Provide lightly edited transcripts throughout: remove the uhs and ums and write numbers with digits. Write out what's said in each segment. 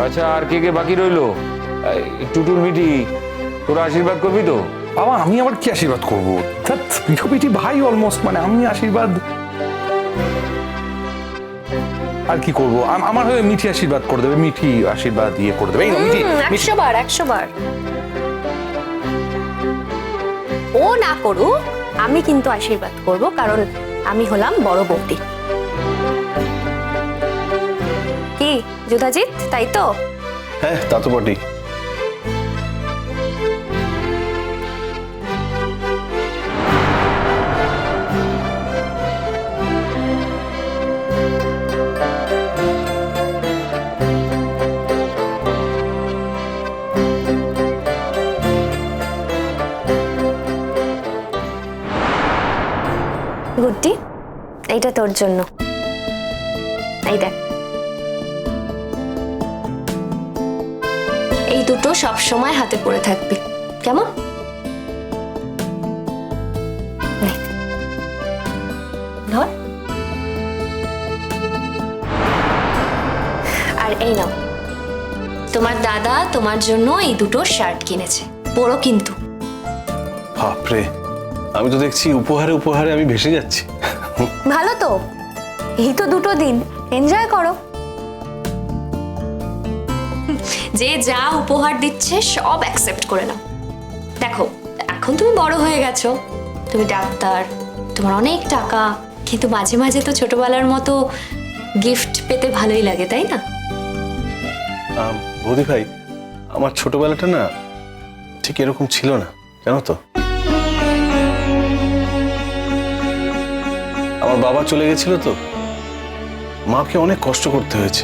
আচ্ছা, আর কে কে বাকি রইলো? টুটুল মিটি, তোরা আশীর্বাদ করবি তো? বাবা আমি আবার কি আশীর্বাদ করবো? পিঠোপিঠি ভাই অলমোস্ট, মানে আমি আশীর্বাদ আর কি করবো? আমার হয়ে মিঠি আশীর্বাদ করে দেবে, মিঠি আশীর্বাদ ইয়ে করে দেবে। এই মিঠি 100 বার 100 বার। ও না করুক, আমি কিন্তু আশীর্বাদ করব, কারণ আমি হলাম বড় বৌদি। কি যুধাজিৎ, তাই তো? হ্যাঁ, তা তো বটেই। গুড্ডি, এইটা তোর জন্য। এই দেখ, এই দুটো সব সময় হাতে পড়ে থাকবি, কেমন? নে, ধর। আর এই নাও, তোমার দাদা তোমার জন্য এই দুটো শার্ট কিনেছে, বড় কিন্তু। বাপরে, আমি তো দেখছি উপহারে উপহারে আমি ভেসে যাচ্ছি। ভালো তো, এই তো দুটো দিন, এনজয় করো। যে যা উপহার দিচ্ছে সব অ্যাকসেপ্ট করে নাও। দেখো, এখন তুমি বড় হয়ে গেছো, তুমি ডাক্তার, তোমার অনেক টাকা, কিন্তু মাঝে মাঝে তো ছোটবেলার মতো গিফট পেতে ভালোই লাগে, তাই না? বৌদি ভাই, আমার ছোটবেলাটা না ঠিক এরকম ছিল না, জানো তো। আমার বাবা চলে গেছিল তো, মাকে অনেক কষ্ট করতে হয়েছে।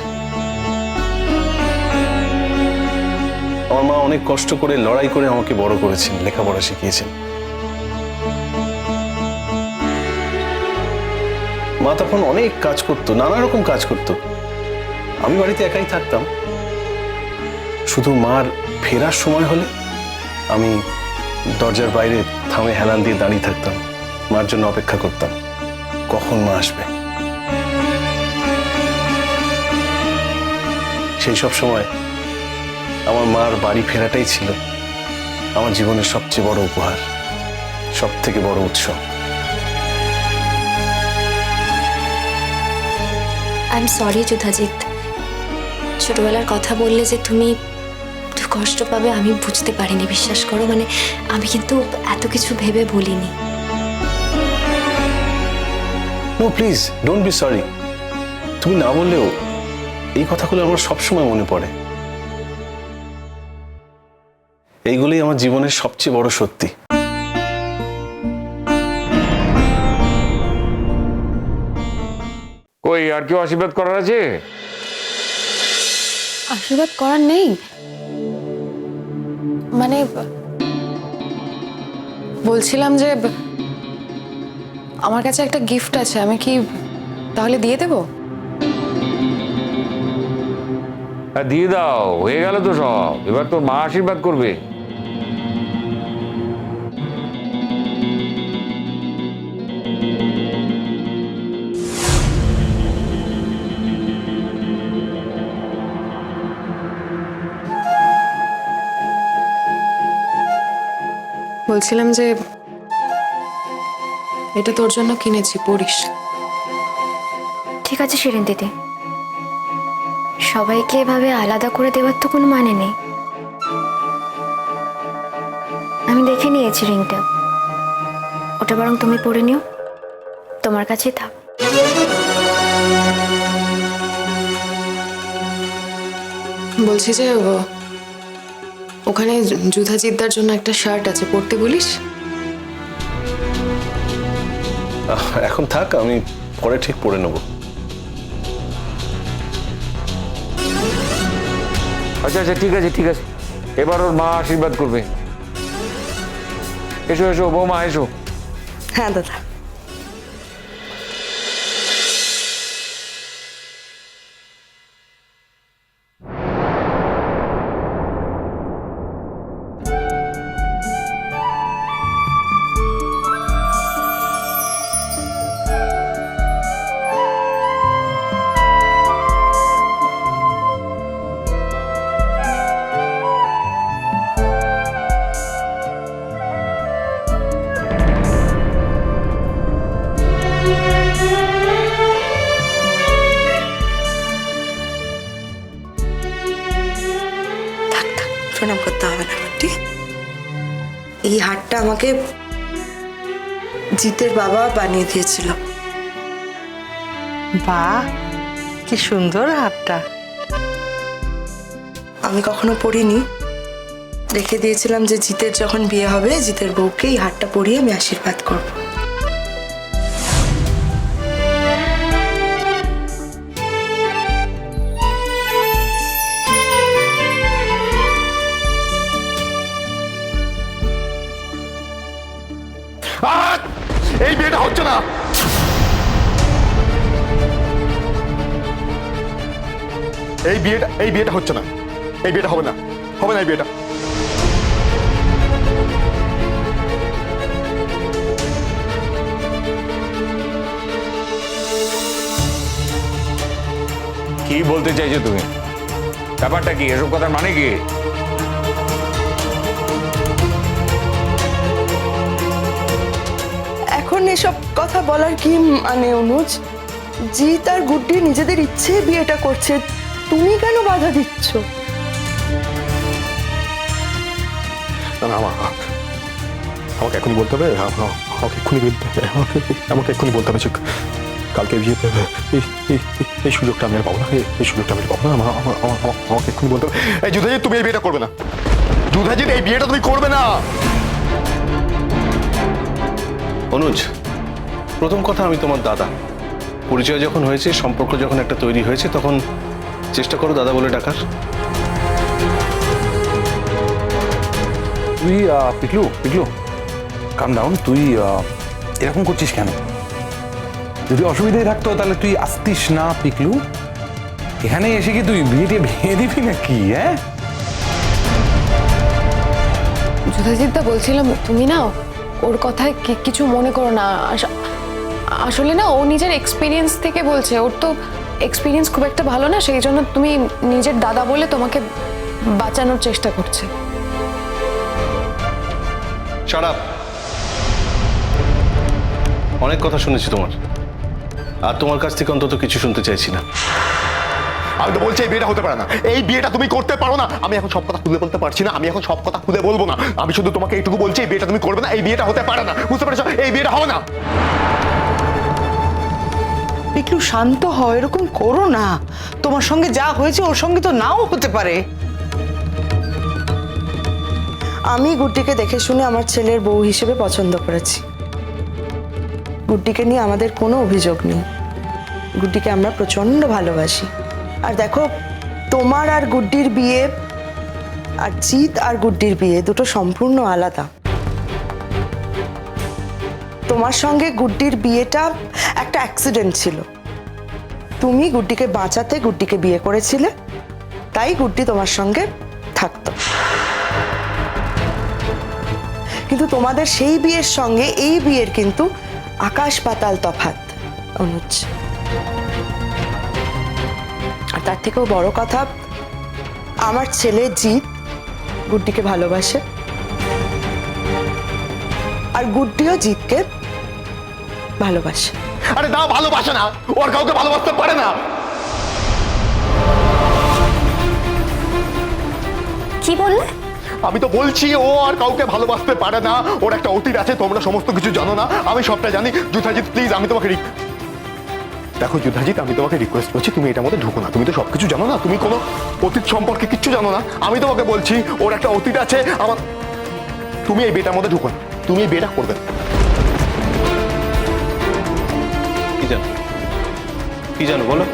আমার মা অনেক কষ্ট করে লড়াই করে আমাকে বড় করেছেন, লেখাপড়া শিখিয়েছেন। মা তখন অনেক কাজ করতো, নানা রকম কাজ করতো। আমি বাড়িতে একাই থাকতাম। শুধু মার ফেরার সময় হলে আমি দরজার বাইরে থামে হেলান দিয়ে দাঁড়িয়ে থাকতাম, মার জন্য অপেক্ষা করতাম কখন মা আসবে। সেই সব সময় আমার মার বাড়ি ফেরাটাই ছিল আমার জীবনের সবচেয়ে বড় উপহার, সব থেকে বড় উৎসব। আই এম সরি যুধাজিৎ, ছোটবেলার কথা বললে যে তুমি কষ্ট পাবে আমি বুঝতে পারিনি, বিশ্বাস করো। মানে আমি কিন্তু এত কিছু ভেবে বলিনি। No please don't be sorry. তুমি না বললেও এই কথাগুলো আমার সবসময় মনে পড়ে। এইগুলোই আমার জীবনের সবচেয়ে বড় সত্যি। কই, আর কেউ আশীর্বাদ করার আছে? আশীর্বাদ করার নেই, মানে বলছিলাম যে আমার কাছে একটা গিফট আছে, আমি কি তাহলে দিয়ে দেব? হ্যাঁ, দিয়ে দাও, হয়ে গেল তো সব। এবার তোর মা আশীর্বাদ করবে। বলছিলাম যে এটা তোর জন্য কিনেছি, পড়িস। ঠিক আছে শিরিন দিদি, সবাইকে এভাবে আলাদা করে দেওয়ার তো কোনো মানে নেই। আমি দেখে নিয়েছি রিংটা, ওটা বরং তুমি পরে নিও, তোমার কাছেই থাক। বলছি যে ওখানে যুধাজিৎদার জন্য একটা শার্ট আছে, পরতে বলিস। এখন থাক, আমি পরে ঠিক পরে নেব। আচ্ছা আচ্ছা, ঠিক আছে ঠিক আছে, এবার ওর মা আশীর্বাদ করবে। এসো এসো বৌমা, এসো। হ্যাঁ দাদা। প্রণাম করতে হবে না গুড্ডি। এই হারটা আমাকে জিতের বাবা বানিয়ে দিয়েছিল। বাহ, কি সুন্দর হারটা। আমি কখনো পরিনি, রেখে দিয়েছিলাম যে জিতের যখন বিয়ে হবে জিতের বউকে এই হারটা পরিয়ে আমি আশীর্বাদ করব। এই বিয়েটা হচ্ছে না। এই বিয়েটা হচ্ছে না। এই বিয়েটা হবে না, হবে না এই বিয়েটা। কি বলতে চাইছো তুমি? ব্যাপারটা কি? এসব কথার মানে কি? এখন এসব কথা বলার কি মানে অনুজ? জিৎ আর গুড্ডি নিজেদের ইচ্ছে বিয়েটা করছে, তুমি কেন বাধা দিচ্ছ? না না, আমাকে এখনই বলতে হবে, আমাকে এক্ষুনি বলতে হবে যে কালকে বিয়েতে এই সুযোগটা আমি আর পাবো না, এই সুযোগটা আমি পাবো না। আমাকে এক্ষুনি বলতে হবে। এই যুধাজিৎ, তুমি এই বিয়েটা করবে না। যুধাজিৎ, এই বিয়েটা তুমি করবে না। অনুজ, প্রথম কথা, আমি তোমার দাদা। পরিচয় যখন হয়েছে, সম্পর্ক যখন একটা তৈরি হয়েছে, তখন চেষ্টা করো দাদা বলে ডাকার। তুই পিকলু পিকলু কাম ডাউন। তুই এরকম করছিস কেন? যদি অসুবিধায় থাকতো তাহলে তুই আসতিস না পিকলু। এখানে এসে কি তুই বিয়েটি ভেঙে দিবি নাকি? হ্যাঁ, যুধাজিৎদা বলছিলাম, তুমি না ওর কথায় কিছু মনে করো না। আসলে না, ও নিজের এক্সপিরিয়েন্স থেকে বলছে। ওর তো এক্সপিরিয়েন্স খুব একটা ভালো না, সেই জন্য তুমি নিজের দাদা বলে তোমাকে বাঁচানোর চেষ্টা করছে। Shut up. অনেক কথা শুনেছি তোমার, আর তোমার কাছ থেকে অন্তত কিছু শুনতে চাইছি না। আমি তো বলছি এই বিয়েটা হতে পারে না। এই বিয়েটা তুমি করতে পারো না। আমি এখন সব কথা খুলে বলতে পারছি না, আমি এখন সব কথা খুলে বলবো না। আমি শুধু তোমাকে এইটুকু বলছি, এই বিয়েটা তুমি করবে না। এই বিয়েটা হতে পারে না, বুঝতে পেরেছো? এই বিয়েটা হবে না। একটু শান্ত হও, এরকম করো না। তোমার সঙ্গে যা হয়েছে ওর সঙ্গে তো নাও হতে পারে। আমি গুড্ডিকে দেখে শুনে আমার ছেলের বউ হিসেবে পছন্দ করেছি। গুড্ডিকে নিয়ে আমাদের কোনো অভিযোগ নেই। গুড্ডিকে আমরা প্রচন্ড ভালোবাসি। আর দেখো, তোমার আর গুড্ডির বিয়ে আর জিৎ আর গুড্ডির বিয়ে দুটো সম্পূর্ণ আলাদা। তোমার সঙ্গে গুড্ডির বিয়েটা একটা অ্যাক্সিডেন্ট ছিল। তুমি গুড্ডিকে বাঁচাতে গুড্ডিকে বিয়ে করেছিলে, তাই গুড্ডি তোমার সঙ্গে থাকতো। কিন্তু তোমাদের সেই বিয়ের সঙ্গে এই বিয়ের কিন্তু আকাশ পাতাল তফাৎ অনুজ। আর তার থেকেও বড় কথা, আমার ছেলে জিৎ গুড্ডিকে ভালোবাসে, আর গুড্ডিও জিৎকে ভালোবাসে। আরে না, ভালোবাসে না। ওর কাউকে ভালোবাসতে পারে না। কি বললে? আমি তো বলছি ও আর কাউকে ভালোবাসতে পারে না। ওর একটা অতীত আছে, তোমরা সমস্ত কিছু জানো না, আমি সবটা জানি। যুধাজিৎ প্লিজ, আমি তোমাকে দেখো যুধাজিৎ, আমি তোমাকে রিকোয়েস্ট করছি, তুমি এটার মধ্যে ঢুকো না। তুমি তো সবকিছু জানো না, তুমি কোনো অতীত সম্পর্কে কিচ্ছু জানো না। আমি তোমাকে বলছি ওর একটা অতীত আছে। আমার তুমি এই বিয়েটার মধ্যে ঢুকো না। তুমি এই বিয়েটা করবে না। কি জানো বলো?